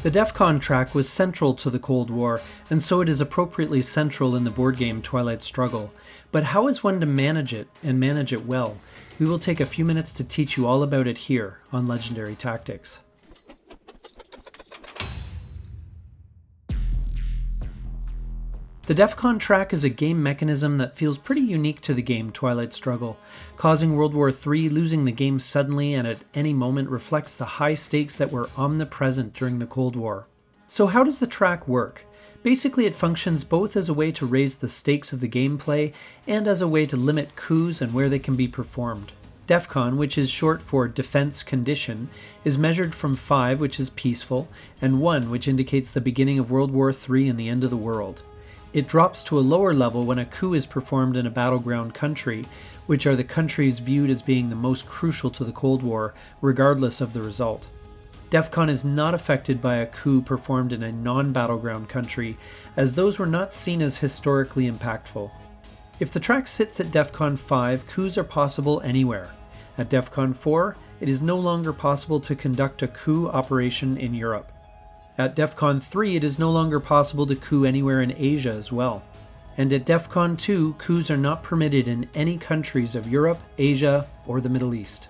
The DEFCON track was central to the Cold War, and so it is appropriately central in the board game Twilight Struggle. But how is one to manage it, and manage it well? We will take a few minutes to teach you all about it here on Legendary Tactics. The DEFCON track is a game mechanism that feels pretty unique to the game Twilight Struggle. Causing World War III, losing the game suddenly and at any moment reflects the high stakes that were omnipresent during the Cold War. So how does the track work? Basically, it functions both as a way to raise the stakes of the gameplay and as a way to limit coups and where they can be performed. DEFCON, which is short for Defense Condition, is measured from 5, which is peaceful, and 1, which indicates the beginning of World War III and the end of the world. It drops to a lower level when a coup is performed in a battleground country, which are the countries viewed as being the most crucial to the Cold War, regardless of the result. DEFCON is not affected by a coup performed in a non-battleground country, as those were not seen as historically impactful. If the track sits at DEFCON 5, coups are possible anywhere. At DEFCON 4, it is no longer possible to conduct a coup operation in Europe. At DEFCON 3, it is no longer possible to coup anywhere in Asia as well. And at DEFCON 2, coups are not permitted in any countries of Europe, Asia, or the Middle East.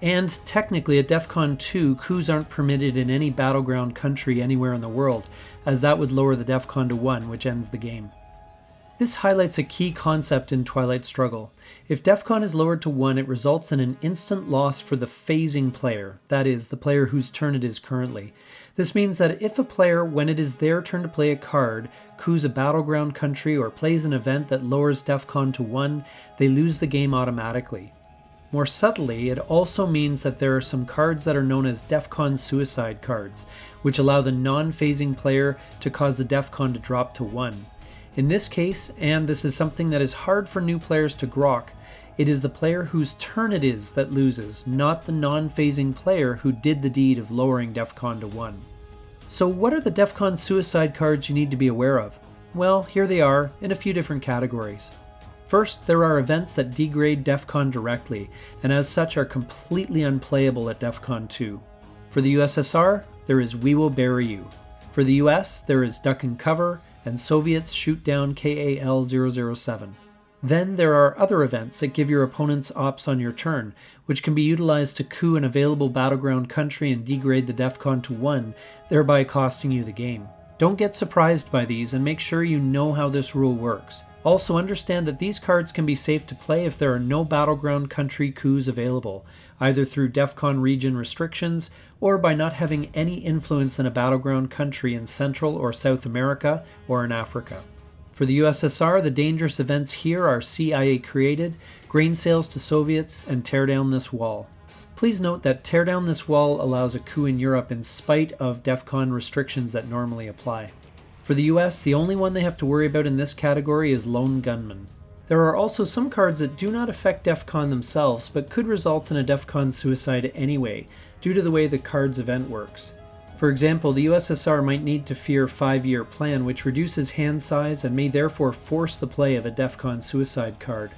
And technically at DEFCON 2, coups aren't permitted in any battleground country anywhere in the world, as that would lower the DEFCON to 1, which ends the game. This highlights a key concept in Twilight Struggle. If DEFCON is lowered to 1, it results in an instant loss for the phasing player, that is, the player whose turn it is currently. This means that if a player, when it is their turn to play a card, coups a battleground country or plays an event that lowers DEFCON to 1, they lose the game automatically. More subtly, it also means that there are some cards that are known as DEFCON suicide cards, which allow the non-phasing player to cause the DEFCON to drop to 1. In this case, and this is something that is hard for new players to grok, it is the player whose turn it is that loses, not the non-phasing player who did the deed of lowering DEFCON to 1. So what are the DEFCON suicide cards you need to be aware of? Well, here they are, in a few different categories. First, there are events that degrade DEFCON directly, and as such are completely unplayable at DEFCON 2. For the USSR, there is We Will Bury You. For the US, there is Duck and Cover, and Soviets Shoot Down KAL-007. Then there are other events that give your opponents ops on your turn, which can be utilized to coup an available battleground country and degrade the DEFCON to 1, thereby costing you the game. Don't get surprised by these and make sure you know how this rule works. Also understand that these cards can be safe to play if there are no battleground country coups available, either through DEFCON region restrictions or by not having any influence in a battleground country in Central or South America or in Africa. For the USSR, the dangerous events here are CIA created, grain sales to Soviets, and Tear Down This Wall. Please note that Tear Down This Wall allows a coup in Europe in spite of DEFCON restrictions that normally apply. For the US, the only one they have to worry about in this category is Lone Gunman. There are also some cards that do not affect DEFCON themselves, but could result in a DEFCON suicide anyway, due to the way the card's event works. For example, the USSR might need to fear 5-year plan, which reduces hand size and may therefore force the play of a DEFCON suicide card.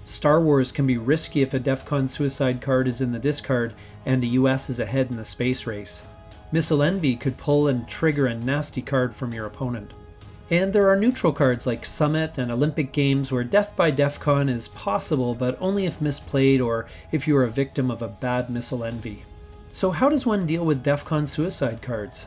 Star Wars can be risky if a DEFCON suicide card is in the discard and the US is ahead in the space race. Missile Envy could pull and trigger a nasty card from your opponent. And there are neutral cards like Summit and Olympic Games where death by DEFCON is possible, but only if misplayed or if you are a victim of a bad Missile Envy. So how does one deal with DEFCON suicide cards?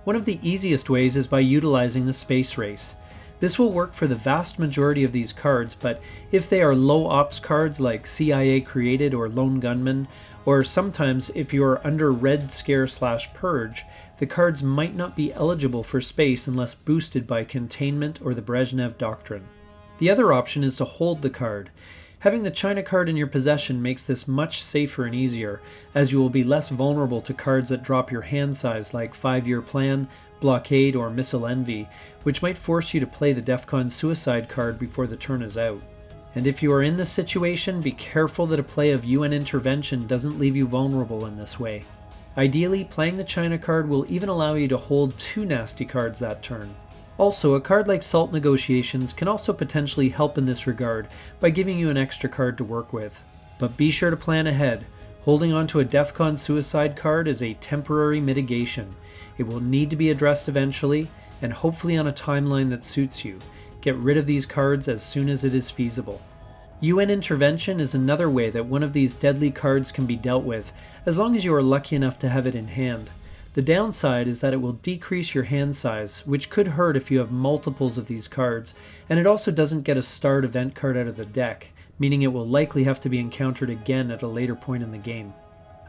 One of the easiest ways is by utilizing the space race. This will work for the vast majority of these cards, but if they are low ops cards like CIA created or Lone Gunman, or sometimes if you are under Red Scare/Purge, the cards might not be eligible for space unless boosted by Containment or the Brezhnev Doctrine. The other option is to hold the card. Having the China card in your possession makes this much safer and easier, as you will be less vulnerable to cards that drop your hand size like 5-year plan, Blockade, or Missile Envy, which might force you to play the DEFCON suicide card before the turn is out. And if you are in this situation, be careful that a play of UN intervention doesn't leave you vulnerable in this way. Ideally, playing the China card will even allow you to hold 2 nasty cards that turn. Also, a card like Salt Negotiations can also potentially help in this regard by giving you an extra card to work with. But be sure to plan ahead. Holding onto a DEFCON suicide card is a temporary mitigation. It will need to be addressed eventually, and hopefully on a timeline that suits you. Get rid of these cards as soon as it is feasible. UN intervention is another way that one of these deadly cards can be dealt with, as long as you are lucky enough to have it in hand. The downside is that it will decrease your hand size, which could hurt if you have multiples of these cards, and it also doesn't get a starred event card out of the deck, meaning it will likely have to be encountered again at a later point in the game.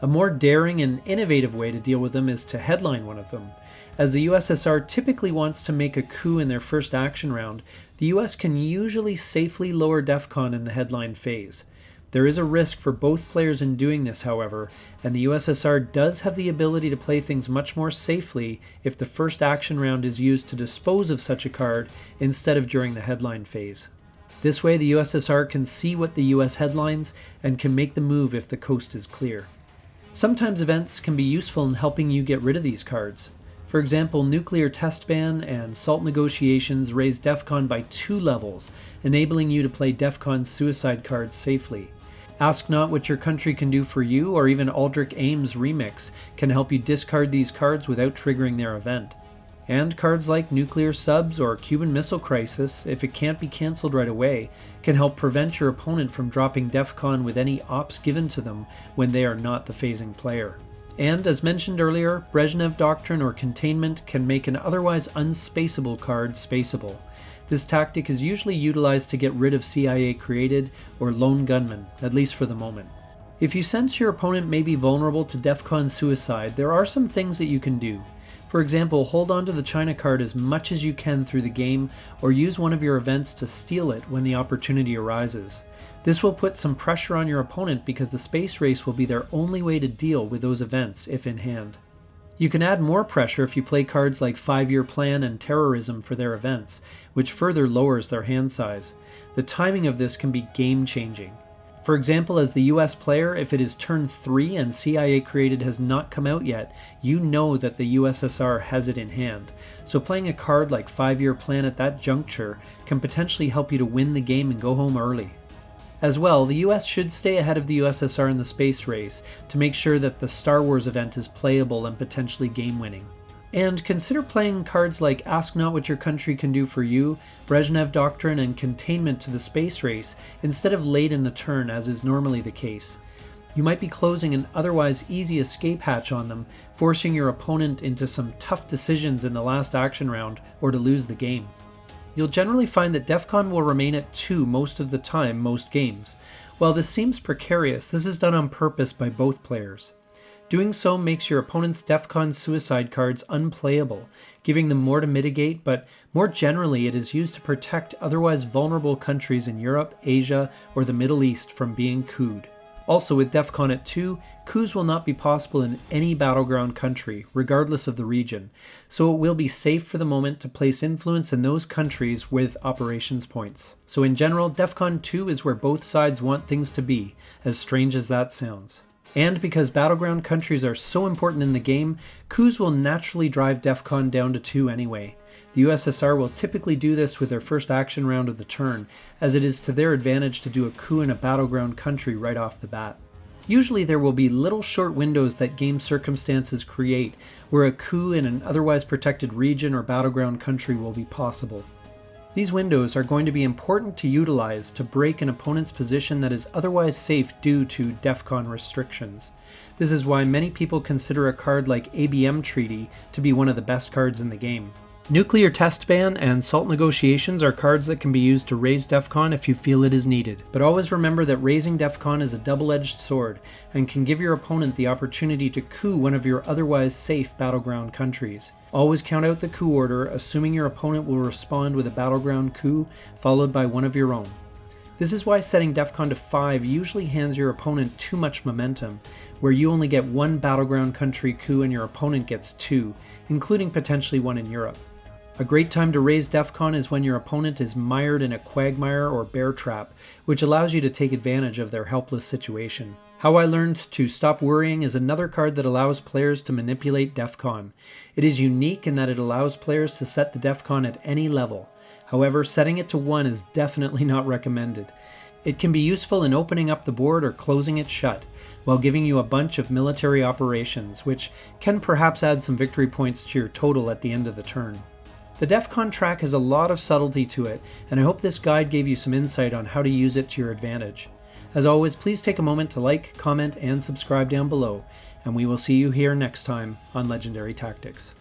A more daring and innovative way to deal with them is to headline one of them. As the USSR typically wants to make a coup in their first action round, the US can usually safely lower DEFCON in the headline phase. There is a risk for both players in doing this, however, and the USSR does have the ability to play things much more safely if the first action round is used to dispose of such a card instead of during the headline phase. This way the USSR can see what the US headlines and can make the move if the coast is clear. Sometimes events can be useful in helping you get rid of these cards. For example, nuclear test ban and SALT negotiations raise DEFCON by 2 levels, enabling you to play DEFCON suicide cards safely. Ask Not What Your Country Can Do For You or even Aldrich Ames Remix can help you discard these cards without triggering their event. And cards like Nuclear Subs or Cuban Missile Crisis, if it can't be cancelled right away, can help prevent your opponent from dropping DEFCON with any ops given to them when they are not the phasing player. And, as mentioned earlier, Brezhnev Doctrine or Containment can make an otherwise unspaceable card spaceable. This tactic is usually utilized to get rid of CIA created or lone gunmen, at least for the moment. If you sense your opponent may be vulnerable to DEFCON suicide, there are some things that you can do. For example, hold on to the China card as much as you can through the game, or use one of your events to steal it when the opportunity arises. This will put some pressure on your opponent because the space race will be their only way to deal with those events if in hand. You can add more pressure if you play cards like 5-Year Plan and Terrorism for their events, which further lowers their hand size. The timing of this can be game-changing. For example, as the US player, if it is turn 3 and CIA created has not come out yet, you know that the USSR has it in hand. So playing a card like 5-Year Plan at that juncture can potentially help you to win the game and go home early. As well, the US should stay ahead of the USSR in the space race to make sure that the Star Wars event is playable and potentially game-winning. And consider playing cards like Ask Not What Your Country Can Do For You, Brezhnev Doctrine, and Containment to the space race instead of late in the turn as is normally the case. You might be closing an otherwise easy escape hatch on them, forcing your opponent into some tough decisions in the last action round or to lose the game. You'll generally find that DEFCON will remain at 2 most of the time most games. While this seems precarious, this is done on purpose by both players. Doing so makes your opponent's DEFCON suicide cards unplayable, giving them more to mitigate, but more generally it is used to protect otherwise vulnerable countries in Europe, Asia, or the Middle East from being couped. Also, with DEFCON at 2, coups will not be possible in any battleground country, regardless of the region, so it will be safe for the moment to place influence in those countries with operations points. So in general, DEFCON 2 is where both sides want things to be, as strange as that sounds. And because battleground countries are so important in the game, coups will naturally drive DEFCON down to 2 anyway. The USSR will typically do this with their first action round of the turn, as it is to their advantage to do a coup in a battleground country right off the bat. Usually there will be little short windows that game circumstances create where a coup in an otherwise protected region or battleground country will be possible. These windows are going to be important to utilize to break an opponent's position that is otherwise safe due to DEFCON restrictions. This is why many people consider a card like ABM Treaty to be one of the best cards in the game. Nuclear Test Ban and SALT Negotiations are cards that can be used to raise DEFCON if you feel it is needed. But always remember that raising DEFCON is a double-edged sword and can give your opponent the opportunity to coup one of your otherwise safe battleground countries. Always count out the coup order, assuming your opponent will respond with a battleground coup followed by one of your own. This is why setting DEFCON to 5 usually hands your opponent too much momentum, where you only get 1 battleground country coup and your opponent gets 2, including potentially 1 in Europe. A great time to raise DEFCON is when your opponent is mired in a quagmire or bear trap, which allows you to take advantage of their helpless situation. How I Learned to Stop Worrying is another card that allows players to manipulate DEFCON. It is unique in that it allows players to set the DEFCON at any level. However, setting it to 1 is definitely not recommended. It can be useful in opening up the board or closing it shut, while giving you a bunch of military operations, which can perhaps add some victory points to your total at the end of the turn. The DEFCON track has a lot of subtlety to it, and I hope this guide gave you some insight on how to use it to your advantage. As always, please take a moment to like, comment, and subscribe down below, and we will see you here next time on Legendary Tactics.